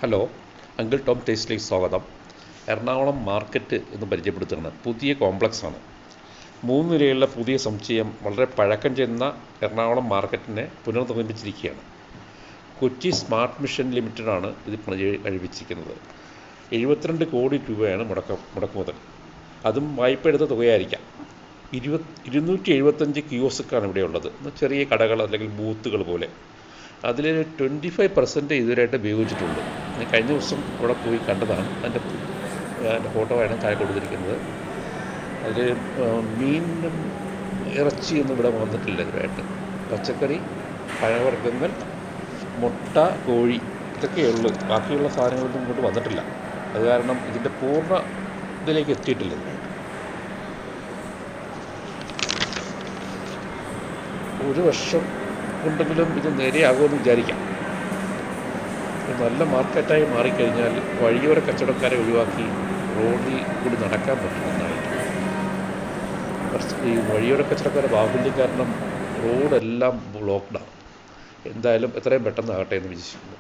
Hello, uncle Tom ടേസ്റ്റിലേക്ക് സ്വാഗതം. Ernakulam market എന്ന് പരിചയപ്പെടുത്തുന്നത് പുതിയ കോംപ്ലക്സാണ്. 3 നിലയുള്ള പുതിയ സമുച്ചയം വളരെ പഴക്കം ചെന്ന എറണാകുളം മാർക്കറ്റിനെ പുനർനിർമ്മിച്ചിരിക്കുകയാണ്. കൊച്ചി സ്മാർട്ട് മിഷൻ ലിമിറ്റഡാണ് ഇത് കഴിപ്പിച്ചിരിക്കുന്നത്. 72 കോടി രൂപയാണ് മുടക്കുമുതൽ. അതും വായ്പ എടുത്ത തുകയായിരിക്കാം. 275 കിയോസ്ക്കാണ് ഇവിടെ ഉള്ളത്. ചെറിയ കടകൾ അല്ലെങ്കിൽ ബൂത്തുകൾ പോലെ. അതിൽ 25% ഇതുവരെയായിട്ട് ഉപയോഗിച്ചിട്ടുണ്ട്. ഞാൻ കഴിഞ്ഞ ദിവസം അവിടെ പോയി കണ്ടതാണ്. അതിൻ്റെ ഫോട്ടോ ആണ് താഴെ കൊടുത്തിരിക്കുന്നത്. അതിൽ മീനും ഇറച്ചിയൊന്നും ഇവിടെ വന്നിട്ടില്ല ഇതുവരെയായിട്ട്. പച്ചക്കറി, പഴവർഗ്ഗങ്ങൾ, മുട്ട, കോഴി ഇതൊക്കെയുള്ളൂ. ബാക്കിയുള്ള സാധനങ്ങളൊന്നും ഇങ്ങോട്ട് വന്നിട്ടില്ല. അത് കാരണം ഇതിൻ്റെ പൂർണ്ണ ഇതിലേക്ക് എത്തിയിട്ടില്ല. ഒരു വർഷം കൊണ്ടെങ്കിലും ഇത് നേരെയാകുമെന്ന് വിചാരിക്കാം. നല്ല മാർക്കറ്റായി മാറിക്കഴിഞ്ഞാൽ വഴിയോര കച്ചവടക്കാരെ ഒഴിവാക്കി റോഡിൽ കൂടി നടക്കാൻ പറ്റുമെന്നാണ്. ഈ വഴിയോര കച്ചവടക്കാരുടെ ബാഹുല്യം കാരണം റോഡെല്ലാം ബ്ലോക്ക്ഡാണ്. എന്തായാലും എത്രയും പെട്ടെന്ന് ആകട്ടെ എന്ന് വിശ്വസിക്കുന്നു.